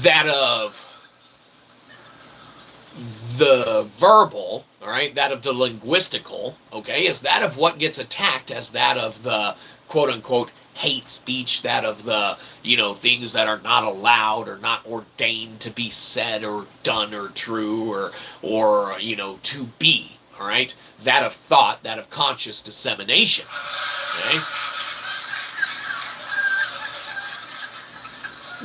that of the verbal, all right, that of the linguistical, okay, is that of what gets attacked as that of the quote-unquote hate speech, that of the, things that are not allowed or not ordained to be said or done or true or to be, all right? That of thought, that of conscious dissemination, okay?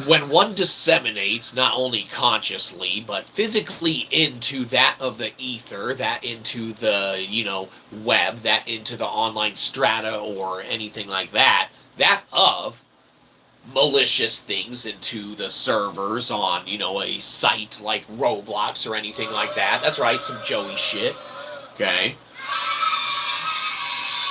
When one disseminates, not only consciously, but physically into that of the ether, that into the, web, that into the online strata or anything like that, that of malicious things into the servers on, a site like Roblox or anything like that. That's right, some Joey shit, okay?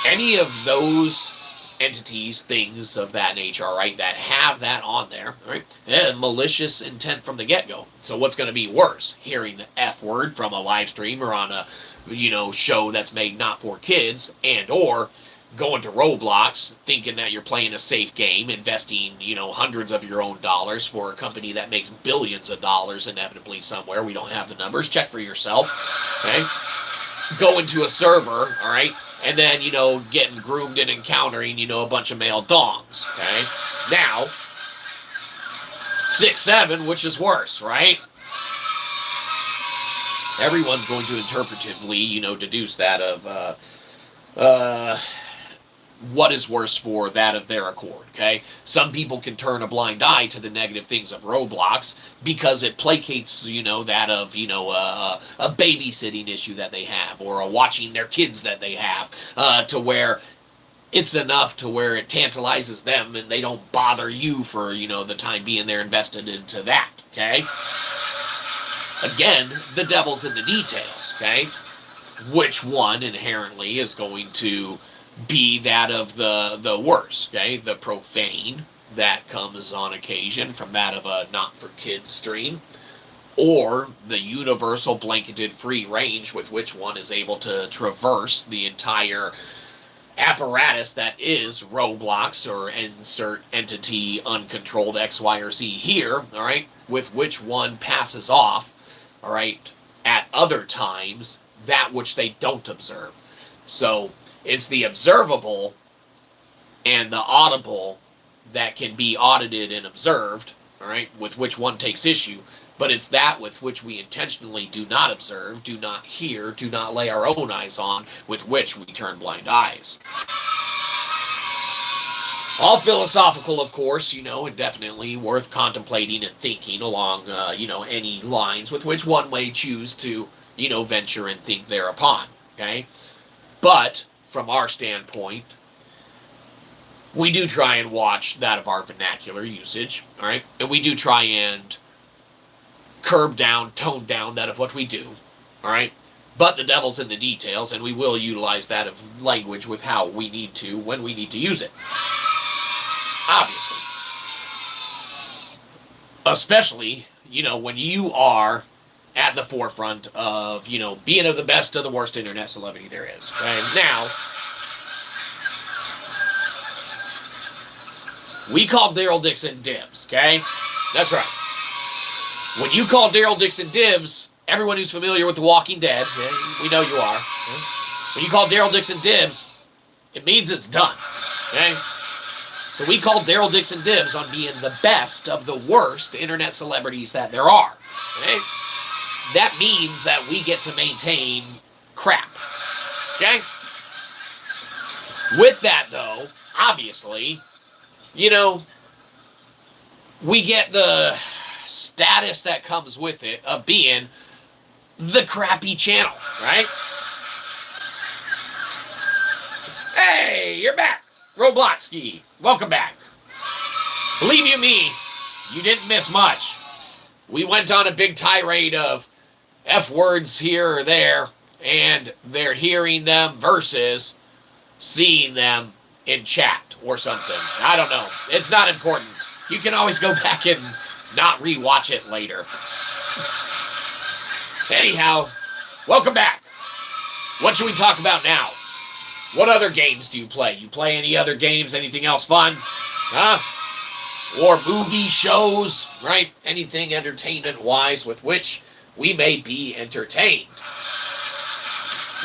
Any of those entities, things of that nature, all right, that have that on there, all right, and malicious intent from the get-go. So what's going to be worse? Hearing the F word from a live stream or on a, show that's made not for kids, and or going to Roblox thinking that you're playing a safe game, investing, hundreds of your own dollars for a company that makes billions of dollars inevitably somewhere. We don't have the numbers. Check for yourself, okay? Go into a server, all right, and then, getting groomed and encountering, a bunch of male dongs, okay? Now, 6, 7, which is worse, right? Everyone's going to interpretively, deduce that of, what is worse for that of their accord, okay? Some people can turn a blind eye to the negative things of Roblox because it placates, that of, a babysitting issue that they have, or a watching their kids that they have, to where it's enough to where it tantalizes them and they don't bother you for, the time being they're invested into that, okay? Again, the devil's in the details, okay? Which one inherently is going to be that of the worst, okay? The profane that comes on occasion from that of a not-for-kids stream, or the universal blanketed free range with which one is able to traverse the entire apparatus that is Roblox, or insert entity uncontrolled X, Y, or Z here, all right, with which one passes off, all right, at other times, that which they don't observe. So it's the observable and the audible that can be audited and observed, all right, with which one takes issue, but it's that with which we intentionally do not observe, do not hear, do not lay our own eyes on, with which we turn blind eyes. All philosophical, of course, and definitely worth contemplating and thinking along, any lines with which one may choose to, venture and think thereupon, okay? But from our standpoint, we do try and watch that of our vernacular usage, all right? And we do try and curb down, tone down that of what we do, all right? But the devil's in the details, and we will utilize that of language with how we need to, when we need to use it. Obviously. Especially, when you are at the forefront of, being of the best of the worst internet celebrity there is. And now, we call Daryl Dixon dibs, okay? That's right. When you call Daryl Dixon dibs, everyone who's familiar with The Walking Dead, we know you are, okay? When you call Daryl Dixon dibs, it means it's done, okay? So we call Daryl Dixon dibs on being the best of the worst internet celebrities that there are, okay? That means that we get to maintain crap, okay? With that, though, obviously, we get the status that comes with it of being the crappy channel, right? Hey, you're back, Robloxky. Welcome back. Believe you me, you didn't miss much. We went on a big tirade of F words here or there, and they're hearing them versus seeing them in chat or something. I don't know. It's not important. You can always go back and not rewatch it later. Anyhow, welcome back. What should we talk about now? What other games do you play? You play any other games? Anything else fun? Huh? Or movie shows, right? Anything entertainment-wise with which we may be entertained.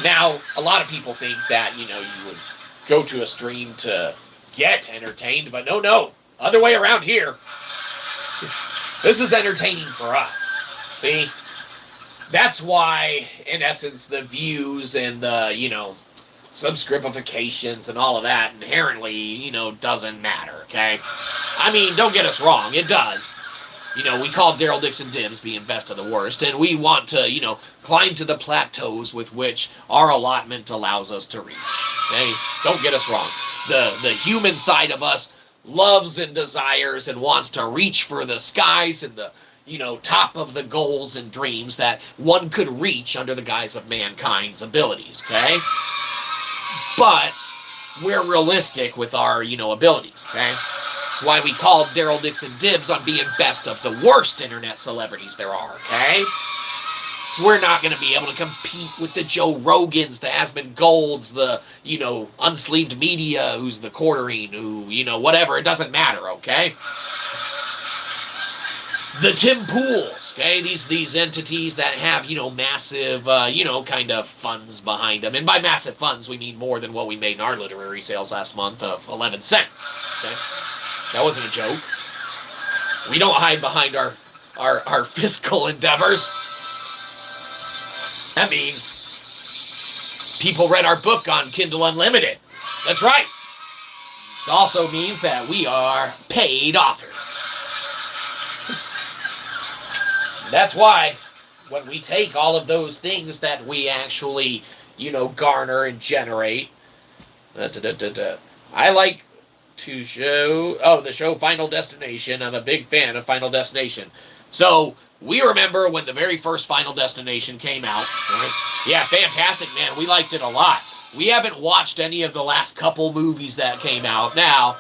Now, a lot of people think that, you would go to a stream to get entertained, but no. Other way around here. This is entertaining for us. See? That's why, in essence, the views and the, subscribifications and all of that inherently, doesn't matter, okay? I mean, don't get us wrong, it does. We call Daryl Dixon dibs being best of the worst, and we want to, climb to the plateaus with which our allotment allows us to reach, okay? Don't get us wrong. The human side of us loves and desires and wants to reach for the skies and the, top of the goals and dreams that one could reach under the guise of mankind's abilities, okay? But we're realistic with our, abilities, okay? That's why we call Daryl Dixon dibs on being best of the worst internet celebrities there are, okay? So we're not going to be able to compete with the Joe Rogans, the Asmund Golds, the, unsleeved media, who's the quartering, who, whatever. It doesn't matter, okay? the Tim Pools, okay? These entities that have, massive, kind of funds behind them. And by massive funds, we mean more than what we made in our literary sales last month of 11 cents, okay? That wasn't a joke. We don't hide behind our fiscal endeavors. That means people read our book on Kindle Unlimited. That's right. This also means that we are paid authors. That's why when we take all of those things that we actually, garner and generate, I like to show, the show Final Destination. I'm a big fan of Final Destination. So, we remember when the very first Final Destination came out, right? Yeah, fantastic, man. We liked it a lot. We haven't watched any of the last couple movies that came out. Now,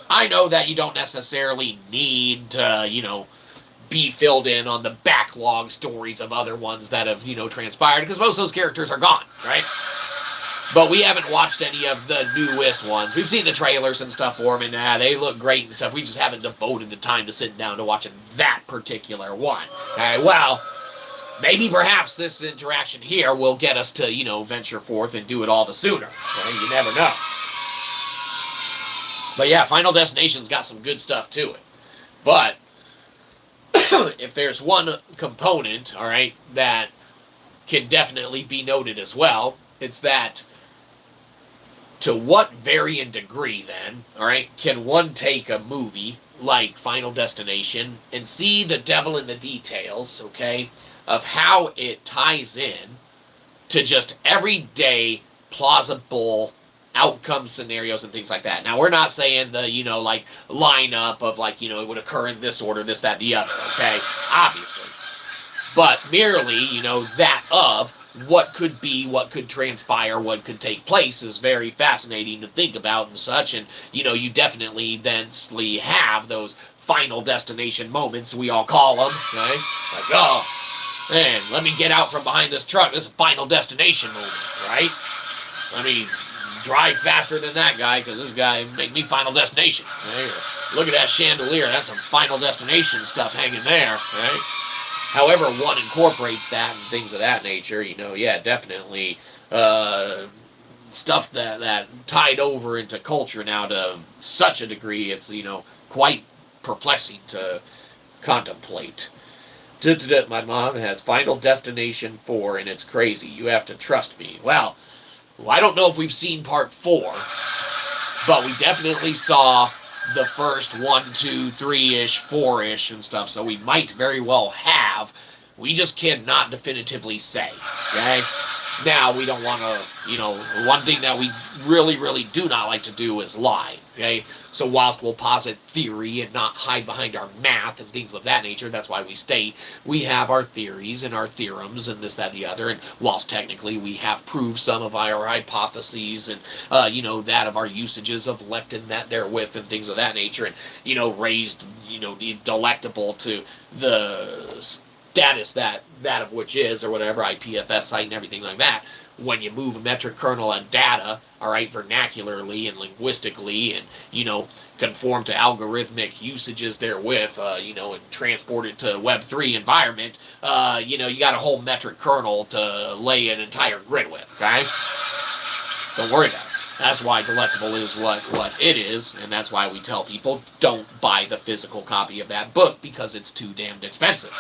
I know that you don't necessarily need to, be filled in on the backlog stories of other ones that have, transpired, because most of those characters are gone, right? But we haven't watched any of the newest ones. We've seen the trailers and stuff for them, and they look great and stuff. We just haven't devoted the time to sitting down to watching that particular one. All right, well, maybe perhaps this interaction here will get us to, venture forth and do it all the sooner. Okay? You never know. But yeah, Final Destination's got some good stuff to it. But if there's one component, all right, that can definitely be noted as well, it's that to what varying degree, then, all right, can one take a movie like Final Destination and see the devil in the details, okay, of how it ties in to just everyday, plausible outcome scenarios and things like that. Now, we're not saying the, lineup of, it would occur in this order, this, that, the other, okay? Obviously. But merely, that of what could be, what could transpire, what could take place is very fascinating to think about and such. And, you definitely densely have those Final Destination moments, we all call them, right? Like, oh, man, let me get out from behind this truck. This is a Final Destination moment, right? I mean, drive faster than that guy, because this guy make me Final Destination. Right? Look at that chandelier. That's some Final Destination stuff hanging there, right? However one incorporates that and things of that nature, yeah, definitely stuff that tied over into culture now to such a degree, it's, quite perplexing to contemplate. My mom has Final Destination 4, and it's crazy. You have to trust me. Well, I don't know if we've seen part 4, but we definitely saw the first 1, 2, 3-ish, 4-ish and stuff, so we might very well have. We just cannot definitively say, okay? Now, we don't want to, one thing that we really, really do not like to do is lie, okay? So whilst we'll posit theory and not hide behind our math and things of that nature, that's why we state we have our theories and our theorems and this, that, the other, and whilst technically we have proved some of our hypotheses and, that of our usages of lectin that therewith and things of that nature, and, raised, delectable to the status that of which is, or whatever, ipfs site and everything like that, when you move a metric kernel on data, all right, vernacularly and linguistically, and, conform to algorithmic usages therewith, and transport it to Web3 environment, you got a whole metric kernel to lay an entire grid with, okay? Don't worry about it. That's why delectable is what it is, and that's why we tell people don't buy the physical copy of that book, because it's too damned expensive.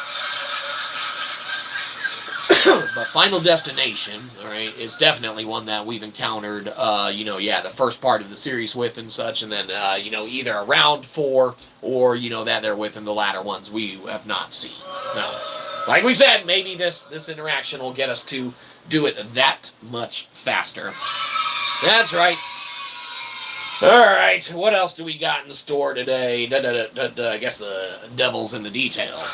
But Final Destination, all right, is definitely one that we've encountered, the first part of the series with and such, and then, either around 4 or, that they're within the latter ones we have not seen. Now, like we said, maybe this interaction will get us to do it that much faster. That's right. All right, what else do we got in store today? I guess the devil's in the details.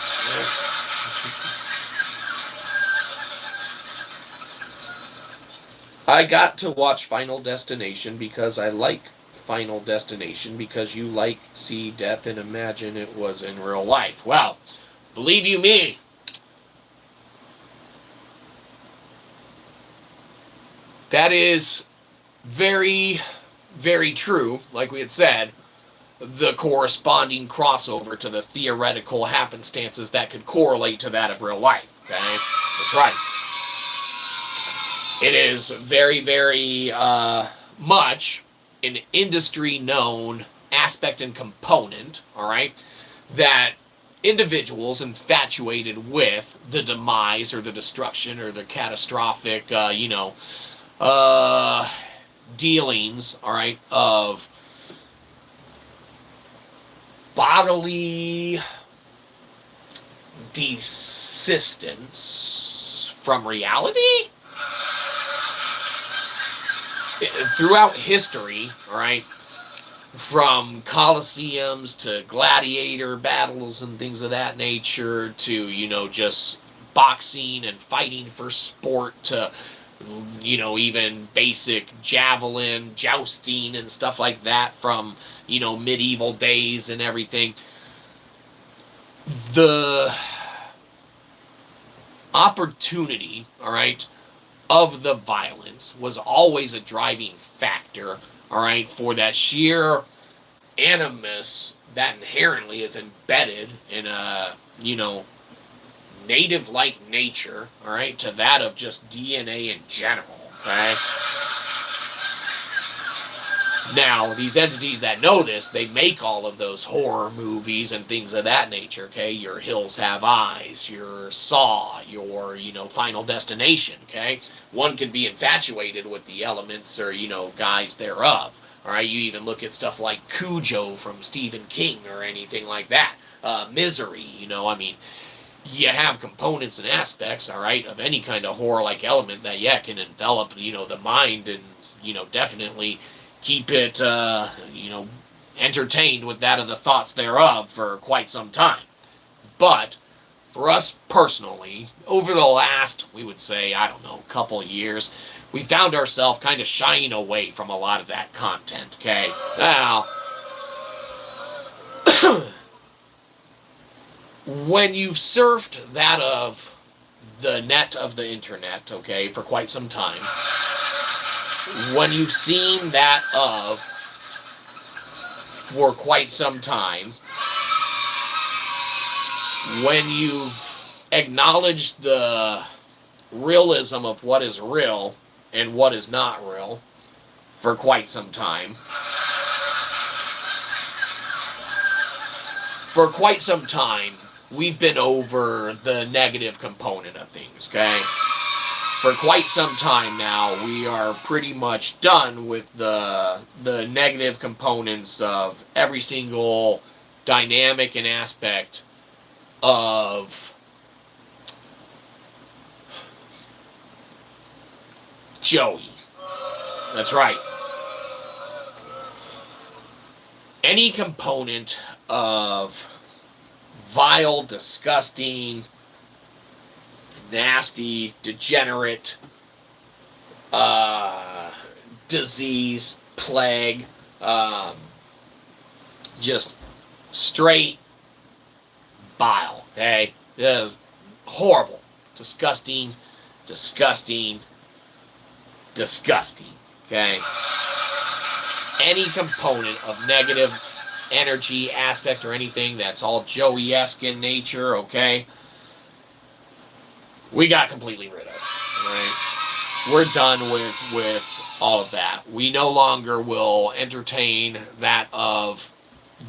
I got to watch Final Destination because I like Final Destination, because you like see death and imagine it was in real life. Well, believe you me, that is very, very true, like we had said, the corresponding crossover to the theoretical happenstances that could correlate to that of real life. Okay? That's right. It is very, very much an industry-known aspect and component, all right, that individuals infatuated with the demise or the destruction or the catastrophic, dealings, all right, of bodily desistance from reality throughout history, all right, from coliseums to gladiator battles and things of that nature to, just boxing and fighting for sport to, even basic javelin jousting and stuff like that from, medieval days and everything. The opportunity, all right, of the violence was always a driving factor, all right, for that sheer animus that inherently is embedded in a, native-like nature, all right, to that of just DNA in general, okay? Now, these entities that know this, they make all of those horror movies and things of that nature, okay? Your Hills Have Eyes, your Saw, your, Final Destination, okay? One can be infatuated with the elements or, guise thereof. All right, you even look at stuff like Cujo from Stephen King or anything like that. Misery, you have components and aspects, all right, of any kind of horror-like element that, can envelop, the mind and, definitely keep it, entertained with that of the thoughts thereof for quite some time. But for us personally, over the last, we would say, couple years, we found ourselves kind of shying away from a lot of that content, okay? Now, when you've surfed that of the net of the internet, okay, for quite some time, when you've seen that of for quite some time, when you've acknowledged the realism of what is real and what is not real for quite some time, for quite some time, we've been over the negative component of things, okay? For quite some time now, we are pretty much done with the negative components of every single dynamic and aspect of Joey. That's right. Any component of vile, disgusting, nasty, degenerate, disease, plague, just straight bile, okay? Horrible, disgusting, disgusting, disgusting, okay? Any component of negative energy, aspect, or anything that's all Joey-esque in nature, okay? We got completely rid of, right? We're done with all of that. We no longer will entertain that of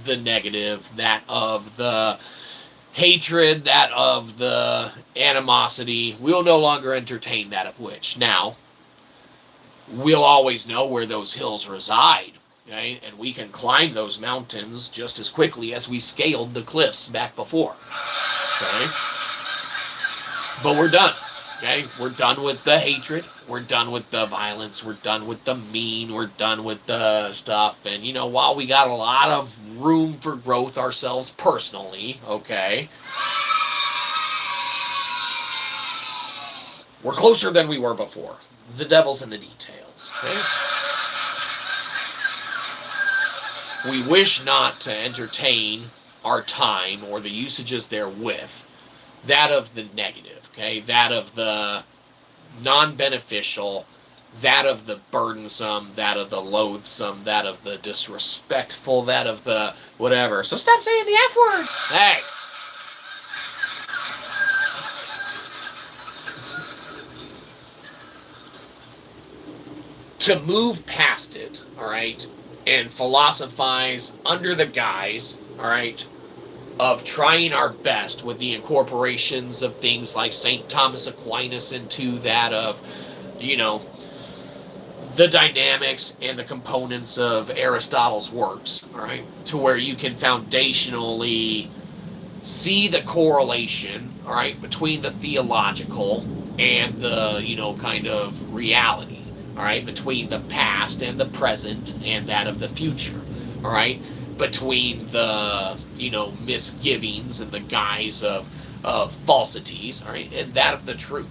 the negative, that of the hatred, that of the animosity. We'll no longer entertain that of which. Now, we'll always know where those hills reside, okay? And we can climb those mountains just as quickly as we scaled the cliffs back before, okay? But we're done, okay? We're done with the hatred. We're done with the violence. We're done with the mean. We're done with the stuff. And, while we got a lot of room for growth ourselves personally, okay, we're closer than we were before. The devil's in the details, okay? We wish not to entertain our time or the usages therewith, that of the negative, okay? That of the non-beneficial, that of the burdensome, that of the loathsome, that of the disrespectful, that of the whatever. So stop saying the F word. Hey. To move past it, all right, and philosophize under the guise, all right, of trying our best with the incorporations of things like St. Thomas Aquinas into that of, you know, the dynamics and the components of Aristotle's works, all right, to where you can foundationally see the correlation, all right, between the theological and the, you know, kind of reality, all right, between the past and the present and that of the future, all right, between the, you know, misgivings and the guise of falsities, all right, and that of the truth,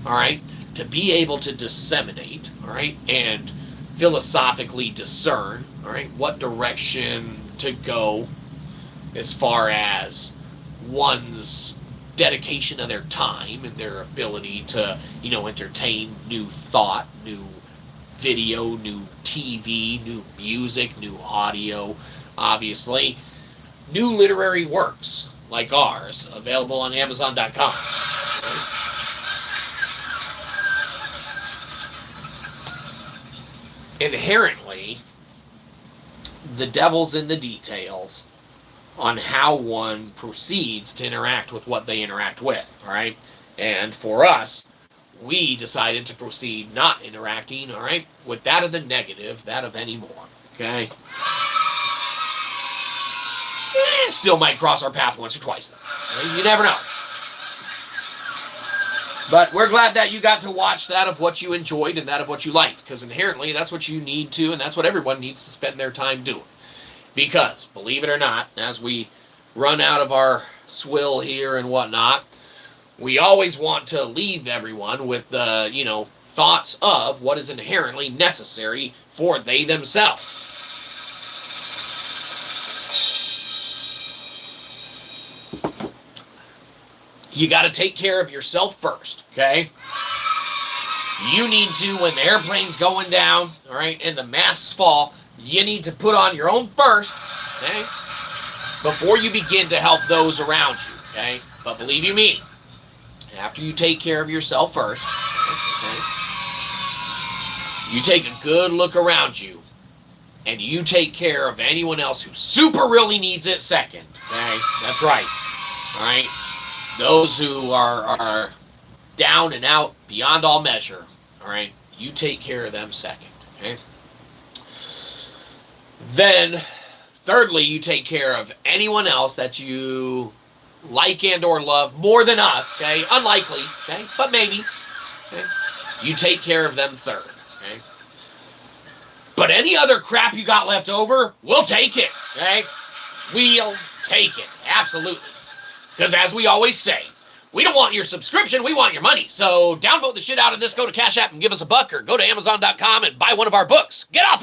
all right, to be able to disseminate, all right, and philosophically discern, all right, what direction to go as far as one's dedication of their time and their ability to, you know, entertain new thought, new video, new TV, new music, new audio, obviously, new literary works like ours, available on Amazon.com. Right? Inherently, the devil's in the details on how one proceeds to interact with what they interact with, all right? And for us, we decided to proceed not interacting, all right, with that of the negative, that of anymore, okay? Still might cross our path once or twice, though. You never know. But we're glad that you got to watch that of what you enjoyed and that of what you liked, because inherently that's what you need to, and that's what everyone needs to spend their time doing. Because, believe it or not, as we run out of our swill here and whatnot, we always want to leave everyone with the, you know, thoughts of what is inherently necessary for they themselves. You got to take care of yourself first, okay? You need to, when the airplane's going down, all right, and the masks fall, you need to put on your own first, okay, before you begin to help those around you, okay? But believe you me, after you take care of yourself first, okay, you take a good look around you, and you take care of anyone else who super really needs it second, okay? That's right, all right? Those who are down and out beyond all measure, all right, you take care of them second, okay? Then, thirdly, you take care of anyone else that you like and or love more than us, okay? Unlikely, okay? But maybe, okay? You take care of them third, okay? But any other crap you got left over, we'll take it, okay? We'll take it, absolutely. Because as we always say, we don't want your subscription, we want your money. So downvote the shit out of this, go to Cashapp and give us $1, or go to Amazon.com and buy one of our books. Get off